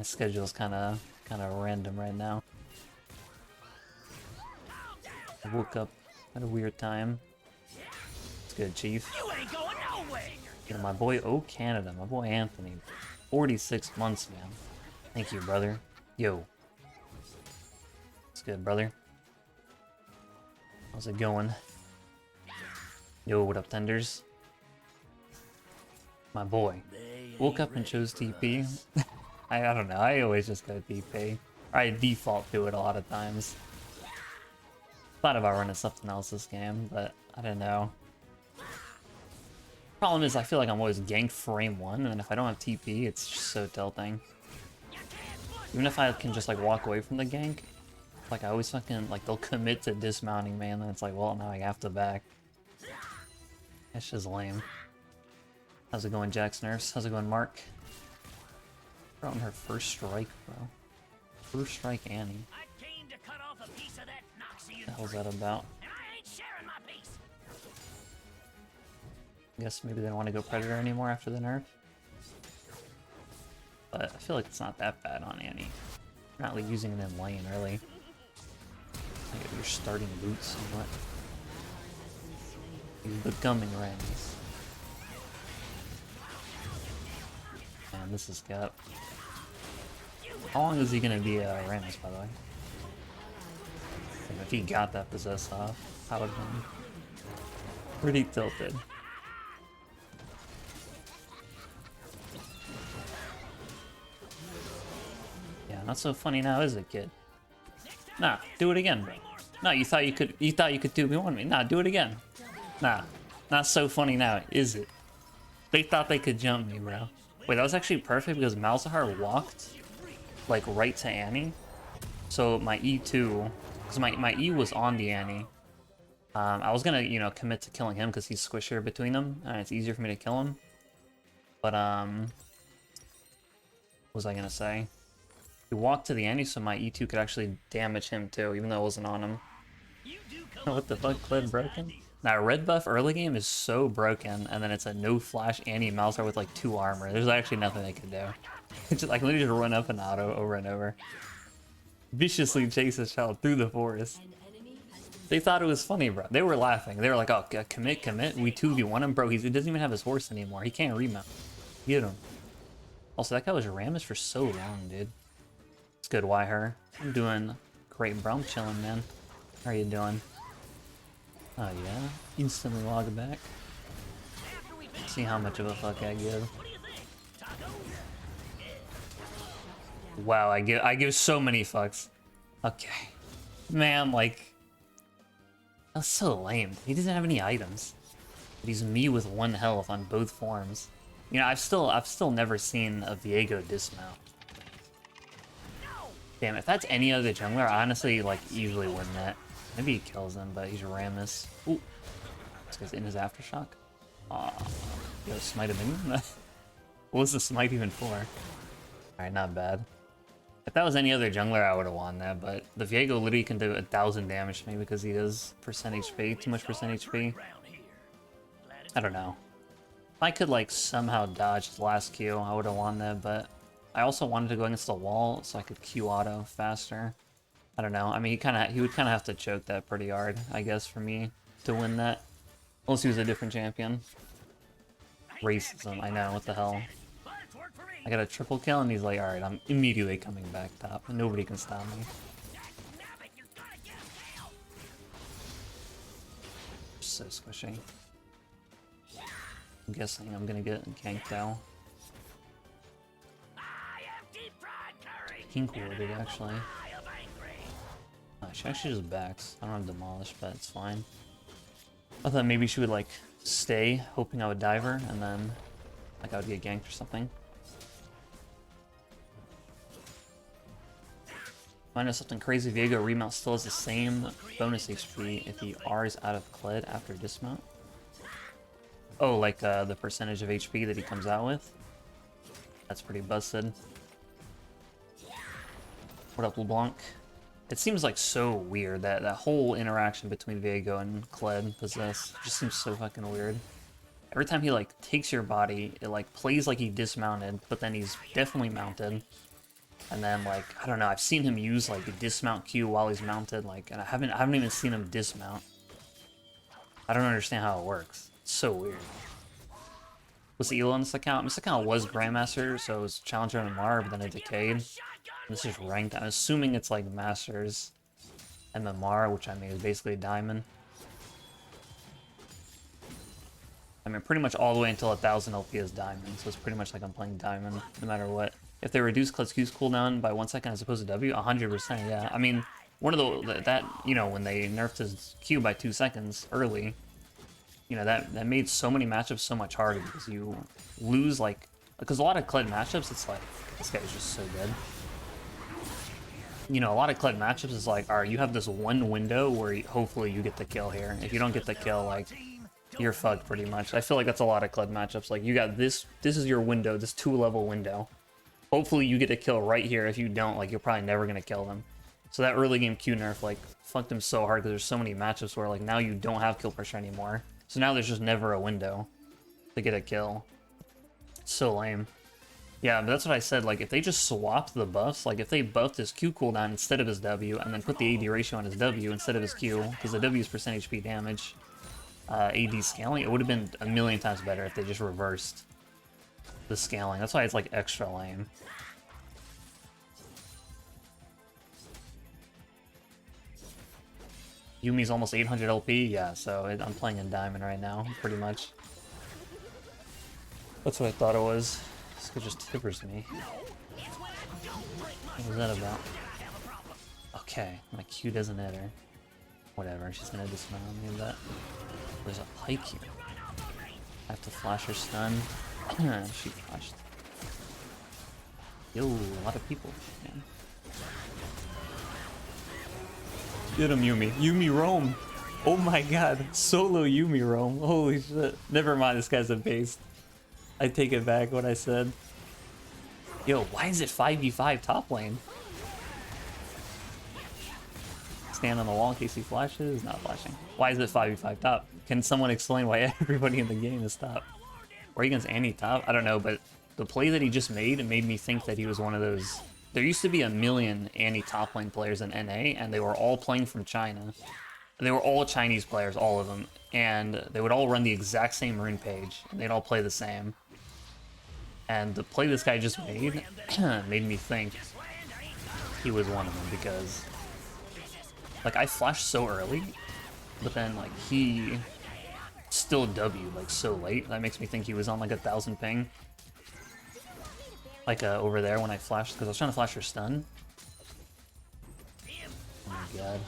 My schedule's kind of random right now. I woke up at a weird time. It's good, Chief. You ain't going nowhere. Yeah, my boy O Canada, my boy Anthony. 46 months, man. Thank you, brother. Yo. It's good, brother. How's it going? Yo, what up, Tenders? My boy. Woke up and chose TP. I don't know, I always just go TP. Or I default to it a lot of times. Thought about running something else this game, but I don't know. Problem is, I feel like I'm always ganked frame 1, and if I don't have TP, it's just so tilting. Even if I can just like walk away from the gank, like I always fucking, like they'll commit to dismounting me, and then it's like, well, now I have to back. That's just lame. How's it going, Jax Nurse? How's it going, Mark? We're on her first strike, bro. First strike Annie. I came to cut off a piece of that Noxie. What the hell's that about? And I ain't sharing my piece. I guess maybe they don't want to go Predator anymore after the nerf. But I feel like it's not that bad on Annie. You're not like using it in lane, really. Like you're starting boots somewhat. He's becoming Rams. Man, this is Cap. How long is he gonna be Rams, by the way? If he got that possess off, I would have been pretty tilted. Yeah, not so funny now, is it, kid? Nah, do it again, bro. No, you thought you could 2v1 me. Nah, do it again. Nah, not so funny now, is it? They thought they could jump me, bro. Wait, that was actually perfect because Malzahar walked like right to Annie. So my E2, because my E was on the Annie. I was gonna, you know, commit to killing him because he's squishier between them, and it's easier for me to kill him. But what was I gonna say? He walked to the Annie, so my E2 could actually damage him too, even though it wasn't on him. What the fuck, Kled broken? Now, red buff early game is so broken, and then it's a no flash Annie Malzahar with like 2 armor. There's actually nothing they can do. It's just, I can literally just run up and auto over and over. Viciously chase this child through the forest. They thought it was funny, bro. They were laughing. They were like, oh, commit. We 2v1 him. Bro, he doesn't even have his horse anymore. He can't remount. Get him. Also, that guy was Ramus for so long, dude. It's good, why her? I'm doing great, bro. I'm chilling, man. How are you doing? Oh, yeah? Instantly log back. See how much of a fuck I give. Wow, I give so many fucks. Okay. Man, like... That's so lame. He doesn't have any items. But he's me with 1 health on both forms. You know, I've still never seen a Viego dismount. Damn, if that's any other jungler, I honestly, like, easily win that. Maybe he kills him, but he's Ramus. Ooh. This guy's in his Aftershock. Aw. You gotta smite him in? What was the smite even for? Alright, not bad. If that was any other jungler, I would have won that, but the Viego literally can do 1,000 damage to me because he does percent HP, too much percent HP. I don't know. If I could, like, somehow dodge his last Q, I would have won that, but I also wanted to go against the wall so I could Q auto faster. I don't know. I mean, he would kind of have to choke that pretty hard, I guess, for me to win that. Unless he was a different champion. Racism, I know, what the hell. I got a triple kill and he's like, alright, I'm immediately coming back top. Nobody can stop me. So squishy. I'm guessing I'm gonna get ganked out. Kink warded, actually. She actually just backs. I don't have Demolish, but it's fine. I thought maybe she would, like, stay, hoping I would dive her, and then, like, I would get ganked or something. I know something crazy. Viego remount still has the same bonus HP if he R's out of Kled after dismount. Oh, like the percentage of HP that he comes out with? That's pretty busted. What up, LeBlanc? It seems like so weird that whole interaction between Viego and Kled Possess just seems so fucking weird. Every time he like takes your body, it like plays like he dismounted, but then he's definitely mounted. And then like I don't know, I've seen him use like a dismount Q while he's mounted, like, and I haven't even seen him dismount. I don't understand how it works. It's so weird. What's the elo on this account? This account was Grandmaster, so it was Challenger and MMR, but then it decayed. This is ranked. I'm assuming it's like Masters MMR, which I mean is basically a Diamond. I mean, pretty much all the way until 1000 LP is Diamond, so it's pretty much like I'm playing Diamond, no matter what. If they reduce Kled's Q's cooldown by 1 second as opposed to W, 100%, yeah. I mean, one of the, you know, when they nerfed his Q by 2 seconds early, you know, that made so many matchups so much harder because you lose, like, because a lot of Kled matchups, it's like, this guy's just so dead. You know, a lot of Kled matchups is like, alright, you have this one window where hopefully you get the kill here. If you don't get the kill, like, you're fucked pretty much. I feel like that's a lot of Kled matchups. Like, you got this is your window, this 2-level window. Hopefully you get a kill right here. If you don't, like, you're probably never gonna kill them. So that early game Q nerf, like, fucked them so hard because there's so many matchups where, like, now you don't have kill pressure anymore. So now there's just never a window to get a kill. It's so lame. Yeah, but that's what I said, like, if they just swapped the buffs, like, if they buffed his Q cooldown instead of his W, and then put the AD ratio on his W instead of his Q, because the W is percent HP damage, AD scaling, it would have been a million times better if they just reversed the scaling. That's why it's, like, extra lame. Yumi's almost 800 LP, yeah, so I'm playing in Diamond right now, pretty much. That's what I thought it was. This guy just tippers me. What was that about? Okay, my Q doesn't hit her. Whatever, she's gonna dismount me, but there's a pike here. I have to flash her stun. She flashed. Yo, a lot of people, man. Get him, Yumi. Yumi roam. Oh my god, solo Yumi roam. Holy shit. Never mind, this guy's a base. I take it back what I said. Yo, why is it 5v5 top lane? Stand on the wall in case he flashes. Not flashing. Why is it 5v5 top? Can someone explain why everybody in the game is top? Or against Annie top? I don't know, but the play that he just made, it made me think that he was one of those... There used to be a million Annie top lane players in NA, and they were all playing from China. They were all Chinese players, all of them. And they would all run the exact same rune page, and they'd all play the same. And the play this guy just made made me think he was one of them, because like I flashed so early, but then like he still W like so late. That makes me think he was on like 1000 ping. Like over there when I flashed, because I was trying to flash her stun. Oh my god.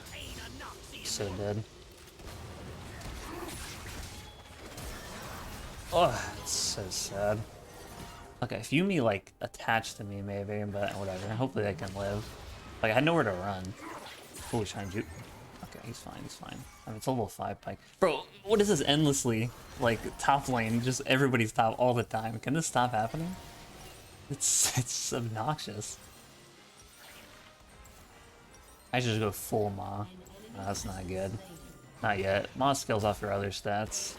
So dead. Oh, it's so sad. Okay, if Yumi, like, attached to me, maybe, but whatever. Hopefully they can live. Like, I had nowhere to run. Oh, he's trying to juke. Okay, he's fine, he's fine. I mean, it's a level 5 pike. Bro, what is this endlessly, like, top lane? Just everybody's top all the time. Can this stop happening? It's obnoxious. I should just go full Ma. No, that's not good. Not yet. Ma scales off your other stats.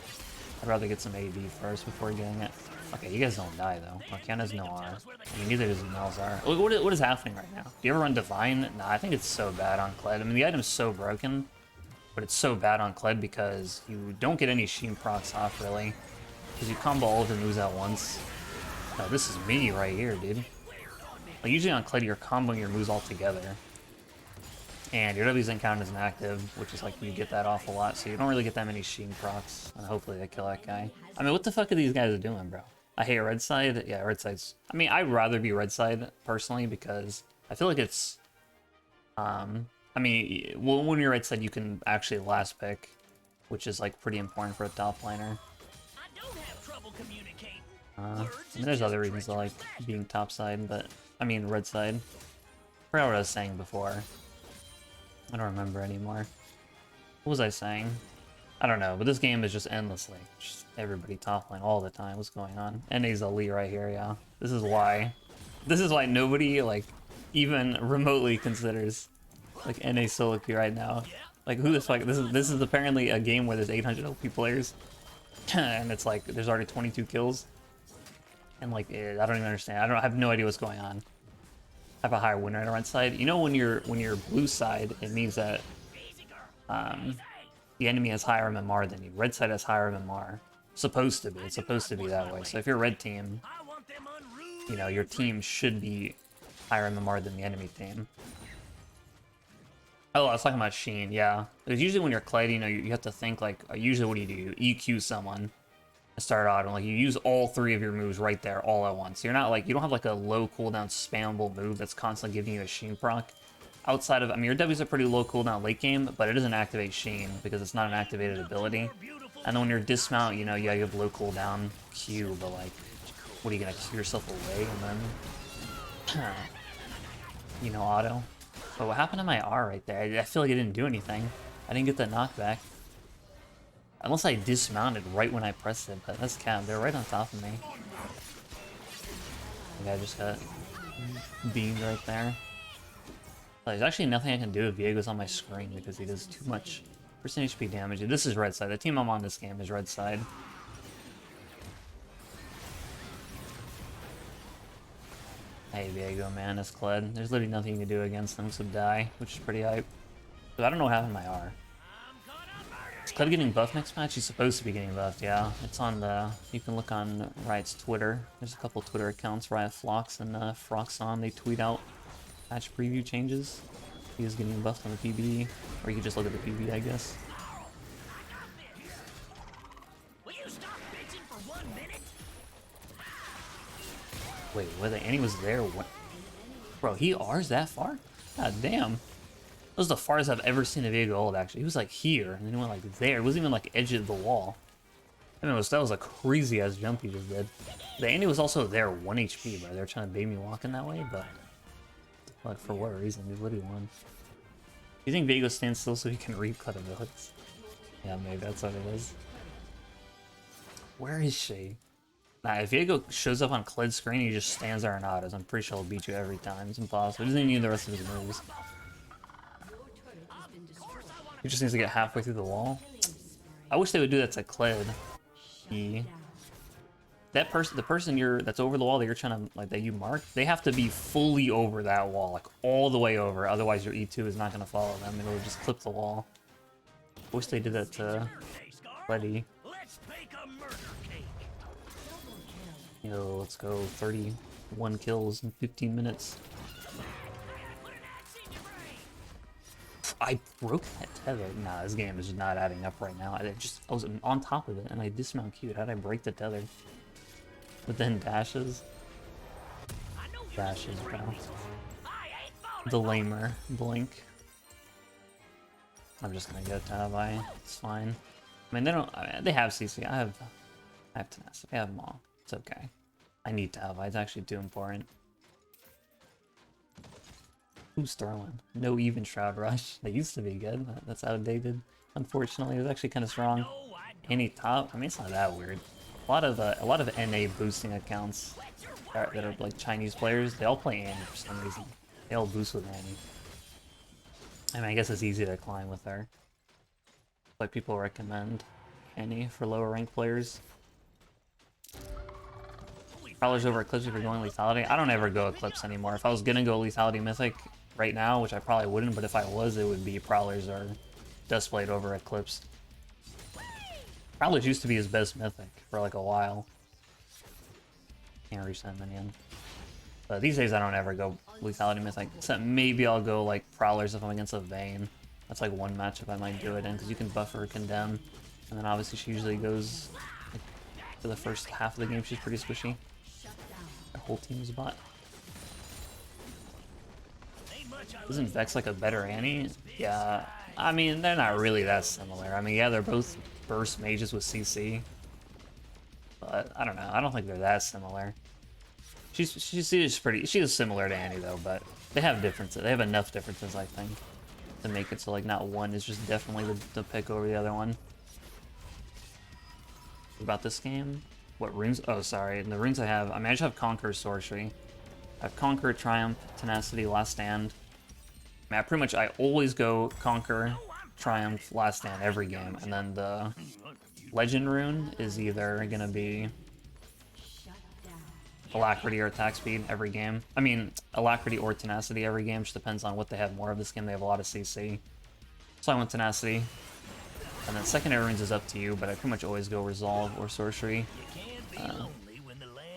I'd rather get some AD first before getting it. Okay, you guys don't die though. Ken has no R. I mean, neither does Malzar. What is happening right now? Do you ever run Divine? Nah, I think it's so bad on Kled. I mean, the item's so broken, but it's so bad on Kled because you don't get any Sheen procs off, really. Because you combo all of the moves at once. No, this is me right here, dude. Like, usually on Kled, you're comboing your moves all together. And your W's encounter isn't active, which is like you get that off a lot, so you don't really get that many Sheen procs. And hopefully they kill that guy. I mean, what the fuck are these guys doing, bro? I hate red side. Yeah, red side's... I mean, I'd rather be red side, personally, because I feel like it's... I mean, when you're red side, you can actually last pick, which is, like, pretty important for a top laner. I mean, there's other reasons I like being top side, but... I mean, red side. I forgot what I was saying before. I don't remember anymore. What was I saying? I don't know, but this game is just endlessly. Just everybody top lane all the time. What's going on? NA's elite right here, yeah. This is why. This is why nobody, like, even remotely considers, like, NA solo queue right now. Like, who the fuck? This is apparently a game where there's 800 OP players. And it's like, there's already 22 kills. And, like, I don't even understand. I have no idea what's going on. have a higher win rate on red side. You know, when you're blue side, it means that the enemy has higher MMR than you. Red side has higher MMR. Supposed to be. It's supposed to be that way. So if you're red team, you know, your team should be higher MMR than the enemy team. Oh, I was talking about Sheen, yeah. Because usually when you're Kled, you know, you have to think, like, usually what do? You EQ someone and start auto. Like, you use all 3 of your moves right there, all at once. So you're not, like, you don't have, like, a low cooldown spammable move that's constantly giving you a Sheen proc. Outside of, I mean, your W's are pretty low cooldown late game, but it doesn't activate Sheen because it's not an activated ability. And then when you're dismount, you know, yeah, you have low cooldown Q, but, like, what are you gonna Q yourself away and then, you know, auto? But what happened to my R right there? I feel like it didn't do anything. I didn't get the knockback. Unless I dismounted right when I pressed it, but that's cap. They're right on top of me. The guy just got beamed right there. There's actually nothing I can do if Viego's on my screen because he does too much percent HP damage. This is red side. The team I'm on this game is red side. Hey Viego, man, it's Kled. There's literally nothing you can do against them, so die, which is pretty hype. But I don't know what happened to my R. Is Kled getting buffed next match? He's supposed to be getting buffed, yeah. It's on the... You can look on Riot's Twitter. There's a couple Twitter accounts, Riot Flox and Froxon. They tweet out patch preview changes. He is getting buffed on the PB, or you can just look at the PB, I guess. Wait, whether Annie was there? What? Bro, he R's that far? God damn. That was the farthest I've ever seen a Viego ult, actually. He was like here, and then he went like there. It wasn't even like edge of the wall. I mean, that was a crazy ass jump he just did. The Annie was also there, 1 HP, bro. They're trying to bait me walking that way, but like for what reason? He literally won. You think Viego stands still so he can recut abilities? Yeah, maybe that's what it is. Where is she? Nah, if Viego shows up on Kled's screen, he just stands there and autos. I'm pretty sure he'll beat you every time. It's impossible. He doesn't even need the rest of his moves. He just needs to get halfway through the wall. I wish they would do that to Kled. That person, the person that's over the wall that you're trying to, like, that you marked, they have to be fully over that wall, like all the way over. Otherwise, your E2 is not going to follow them. It'll just clip the wall. I wish they did that to Kled. Yo, let's go. 31 kills in 15 minutes. I broke that tether. Nah, this game is just not adding up right now. I was on top of it and I dismount Q'd. How did I break the tether? But then dashes. Dashes, bro. The lamer. Blink. I'm just gonna go Tabai. It's fine. I mean, they don't. I mean, they have CC. I have tenacity. I have them all. It's okay. I need Tabai. It's actually too important. Who's throwing? No even Shroud Rush. They used to be good. That's outdated. Unfortunately, it was actually kind of strong. Any top? I mean, it's not that weird. A lot of NA boosting accounts that are like Chinese players. They all play Annie for some reason. They all boost with Annie. I mean, I guess it's easy to climb with her. But people recommend Annie for lower ranked players. Prowlers over Eclipse if you're going lethality. I don't ever go Eclipse anymore. If I was gonna go lethality mythic right now, which I probably wouldn't, but if I was, it would be Prowlers or Duskblade over Eclipse. Prowlers used to be his best mythic for like a while. Can't reach that minion. But these days I don't ever go lethality mythic, except maybe I'll go like Prowlers if I'm against a Vayne. That's like one matchup I might do it in, because you can buff or condemn. And then obviously she usually goes like, for the first half of the game, she's pretty squishy. The whole team's bot. Isn't Vex like a better Annie? Yeah, I mean, they're not really that similar. I mean, yeah, they're both burst mages with CC. But, I don't know, I don't think they're that similar. She's pretty, she is similar to Annie though, but they have differences. They have enough differences, I think, to make it so like not one is just definitely the pick over the other one. About this game? What runes? Oh, sorry. And the runes I have, I mean, I just have Conquer, Sorcery. I have Conquer, Triumph, Tenacity, Last Stand. I mean, I always go Conquer, Triumph, Last Stand every game. And then the Legend rune is either gonna be alacrity or attack speed every game. I mean, alacrity or tenacity every game, just depends on what they have more of. This game they have a lot of CC. So I went tenacity. And then secondary runes is up to you, but I pretty much always go resolve or sorcery.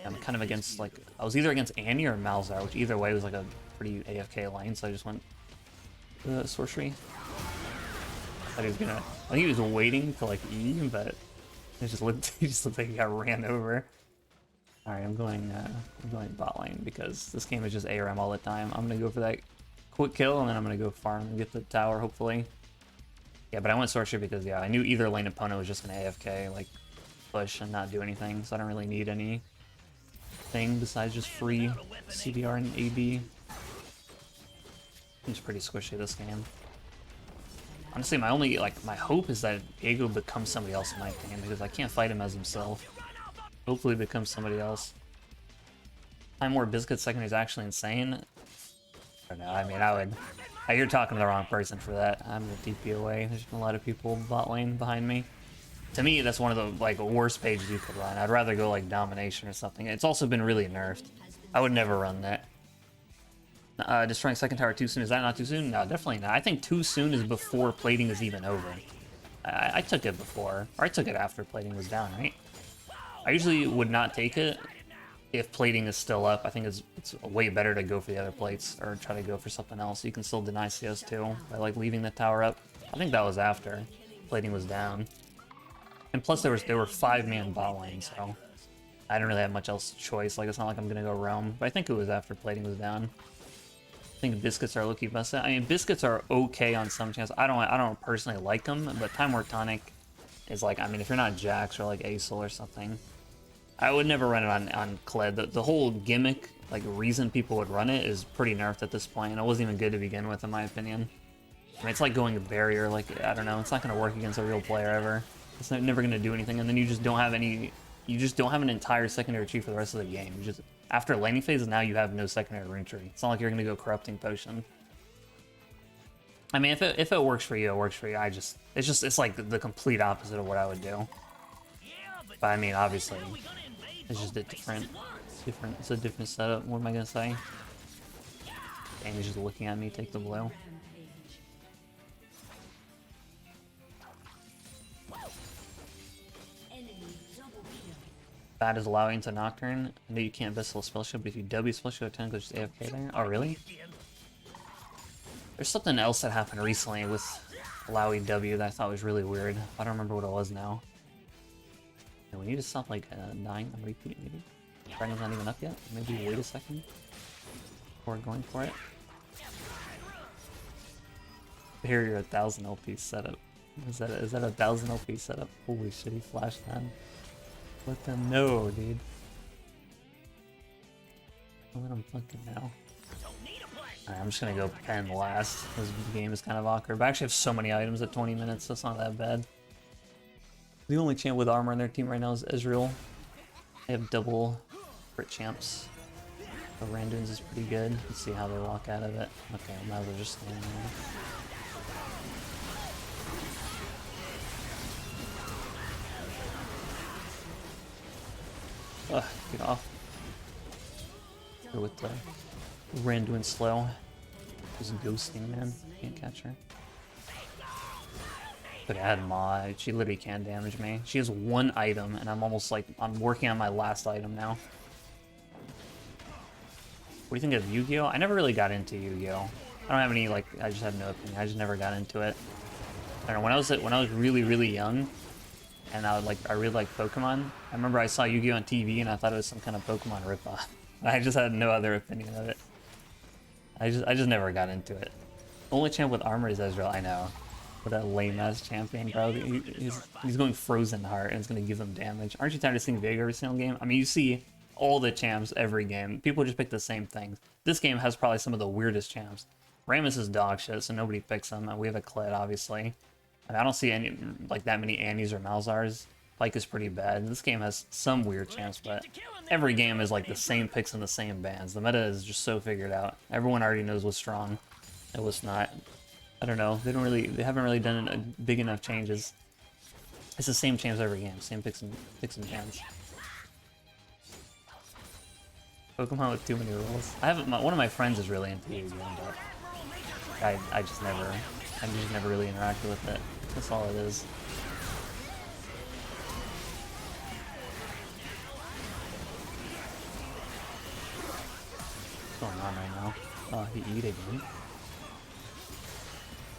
I'm kind of against, like, I was either against Annie or Malzar, which either way was like a pretty AFK lane, so I just went sorcery. I think he was waiting to like E, but it just looked like he got ran over. Alright, I'm going bot lane because this game is just ARM all the time. I'm gonna go for that quick kill and then I'm gonna go farm and get the tower hopefully. Yeah, but I went sorcery because yeah, I knew either lane opponent was just gonna AFK, like push and not do anything, so I don't really need anything besides just free CDR and AB. It's pretty squishy this game. Honestly, my only, like, my hope is that Diego becomes somebody else in my opinion, because I can't fight him as himself. Hopefully he becomes somebody else. Time War Biscuit second is actually insane. I don't know, I mean, you're talking to the wrong person for that. I'm the DP away. There's been a lot of people bot lane behind me. To me, that's one of the, like, worst pages you could run. I'd rather go, like, Domination or something. It's also been really nerfed. I would never run that. Destroying second tower too soon, is that not too soon? No, definitely not. I think too soon is before plating is even over. I took it before, or I took it after plating was down, right? I usually would not take it if plating is still up. I think it's way better to go for the other plates, or try to go for something else. You can still deny CS2 by like leaving the tower up. I think that was after plating was down. And plus there were 5-man bot lane, so I don't really have much else choice. Like, it's not like I'm gonna go roam, but I think it was after plating was down. I think biscuits are low-key busted. I mean, biscuits are okay on some channels. I don't personally like them, but Time War Tonic is like, I mean, if you're not Jax or like Acel or something, I would never run it on Kled. The whole gimmick, like reason people would run it, is pretty nerfed at this point, and it wasn't even good to begin with, in my opinion. I mean, it's like going a barrier. Like, I don't know, it's not gonna work against a real player ever. It's never gonna do anything, and then you just don't have any. You just don't have an entire secondary tree for the rest of the game. You just, after laning phase, now you have no secondary rune tree. It's not like you're gonna go corrupting potion. I mean, if it works for you, it works for you. It's like the complete opposite of what I would do. But I mean, obviously, it's just it's a different setup. What am I gonna say? And he's just looking at me take the blue. That is allowing to Nocturne. I know you can't Vessel Spell Shield, but if you W Spell Shield, technically just AFK there. Oh, really? There's something else that happened recently with Lowy W that I thought was really weird. I don't remember what it was now. And we need to stop, like, dying on repeat, maybe? Dragon's not even up yet? Maybe wait a second before going for it. Here, you're 1,000 LP setup. Is that a 1,000 LP setup? Holy shit, he flashed that. Let them know, dude. Let them fucking know. Alright, I'm just gonna go pen last. This game is kind of awkward, but I actually have so many items at 20 minutes, so it's not that bad. The only champ with armor on their team right now is Ezreal. They have double crit champs. The Randuin's is pretty good. Let's see how they walk out of it. Okay, now they're just standing there. Ugh, get off. Go with the Randuin slow. Just ghosting, man. Can't catch her. Could add Ma. She literally can't damage me. She has one item, and I'm almost like, I'm working on my last item now. What do you think of Yu-Gi-Oh? I never really got into Yu-Gi-Oh. I don't have any, like, I just have no opinion. I just never got into it. I don't know, when I was really, really young, and I really liked Pokemon. I remember I saw Yu-Gi-Oh on TV and I thought it was some kind of Pokemon ripoff. I just had no other opinion of it. I just never got into it. Only champ with armor is Ezreal, I know. What a lame ass champion, bro. He's going Frozen Heart and it's gonna give him damage. Aren't you tired of seeing Vega every single game? I mean, you see all the champs every game. People just pick the same things. This game has probably some of the weirdest champs. Rammus is dog shit, so nobody picks him. We have a Kled, obviously. I don't see any, like, that many Annies or Malzars. Pyke is pretty bad. This game has some weird champs, but every game is like the same picks and the same bans. The meta is just so figured out. Everyone already knows what's strong and what's not. I don't know. They haven't really done big enough changes. It's the same champs every game, same picks and bans. Pokemon with too many rules. I haven't. One of my friends is really into it, but I just never really interacted with it. That's all it is. What's going on right now? Oh, he eat again.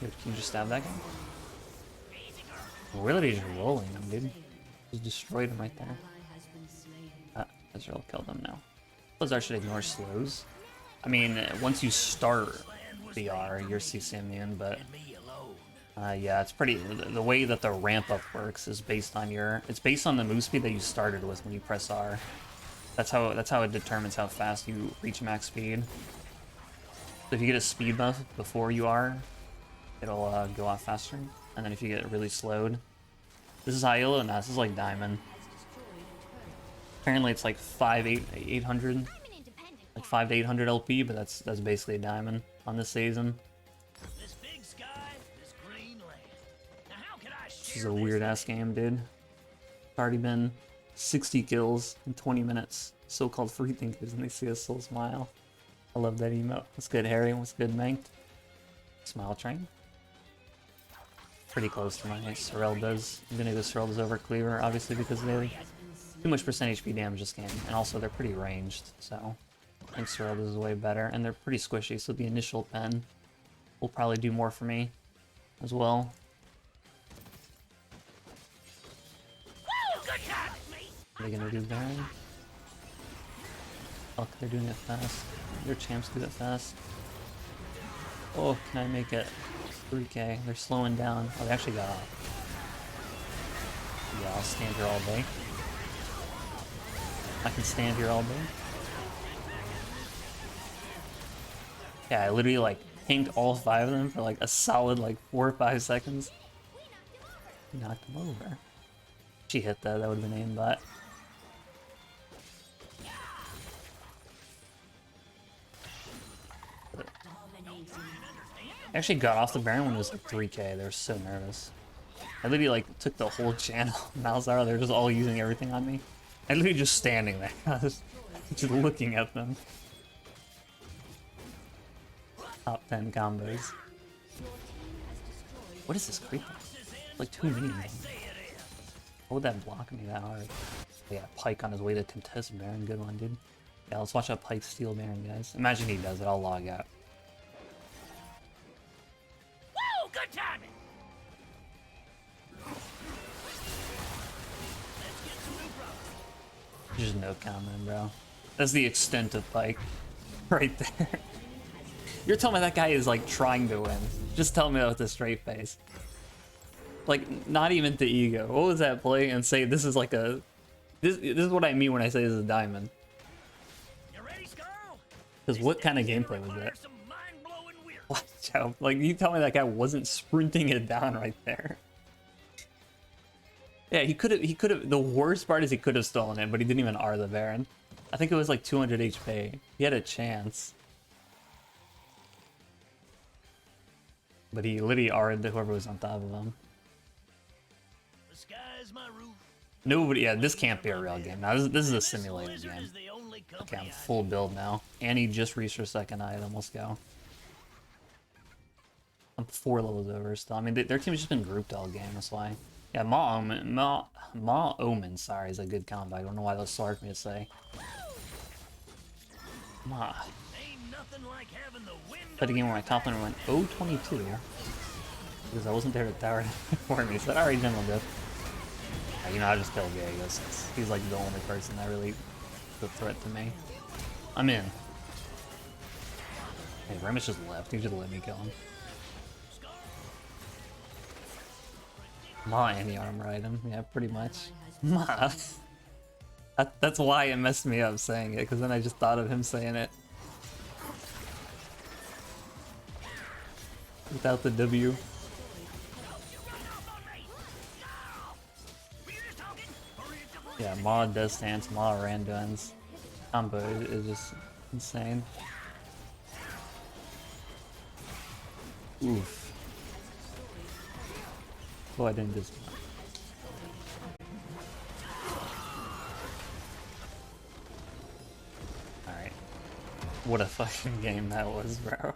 Dude, can you just stab that guy? We're literally just rolling him, dude. Just destroyed him right there. Ezreal killed him now. Blizzard should ignore slows. I mean, once you start BR, you're CC immune, but yeah, it's pretty. The way that the ramp up works is based on your. It's based on the move speed that you started with when you press R. That's how it determines how fast you reach max speed. So if you get a speed buff before you are, it'll go off faster. And then if you get really slowed, this is high elo. No, this is like diamond. Apparently it's like 800, like 5 to 800 LP, but that's basically a diamond on this season. This big sky, this green land. Now how can I This is share a weird ass game, dude. It's already been 60 kills in 20 minutes. So-called free thinkers, and they see us still smile. I love that emote. What's good, Harry? What's good, Mank? Smile train. Pretty close to my Sorrel does. I'm gonna go Sorrel does over Cleaver, obviously, because they too much percent HP damage this game, and also they're pretty ranged, so I think Sorrel does way better, and they're pretty squishy, so the initial pen will probably do more for me as well. Woo, good job, mate. What are they gonna do there? Fuck, they're doing it fast. Their champs do it fast. Oh, can I make it 3k? They're slowing down. Oh, they actually got off. Yeah, I'll stand here all day. I can stand here all day. Yeah, I literally like pinked all 5 of them for like a solid like 4 or 5 seconds. Knocked them over. She hit that, that would have been aimbot. I actually got off the Baron when it was like 3k. They were so nervous. I literally like took the whole channel. Malzahar, they were just all using everything on me. I literally just standing there. I was just looking at them. Top 10 combos. What is this creeper? Like 2 minions. Why would that block me that hard? Yeah, Pike on his way to contest Baron. Good one, dude. Yeah, let's watch that Pike steal Baron, guys. Imagine he does it. I'll log out. Woo, good timing. Just no comment, bro. That's the extent of Pike. Right there. You're telling me that guy is like trying to win. Just tell me that with a straight face. Like, not even the ego. What was that play? And say this is like a... This is what I mean when I say this is a diamond. You ready, Scarl? Because what kind of gameplay was that? Watch out. Like, you tell me that guy wasn't sprinting it down right there. Yeah, he could have, the worst part is he could have stolen it, but he didn't even R the Baron. I think it was like 200 HP. He had a chance. But he literally R'd whoever was on top of him. The sky is my roof. Nobody, yeah, this can't be a real game. Now, this is a simulated game. Okay, I'm full build now. And he just reached her second item. Let's go. I'm 4 levels over still. I mean, their team's just been grouped all game, that's why. Yeah, Ma Omen, sorry, is a good combo. I don't know why that was so hard for me to say. Ma. Played a game where my top laner went 0-22. Because I wasn't there to tower for me, so that already general death. You know, I just killed Vegas. He's like the only person that really is a threat to me. I'm in. Hey, Remus just left. He should let me kill him. Ma any armor item, yeah, pretty much. Ma. That's why it messed me up saying it, because then I just thought of him saying it. Without the W. Yeah, Ma does stance, Ma Randuin's combo is just insane. Oof. Oh, I didn't just... Alright. What a fucking game that was, bro.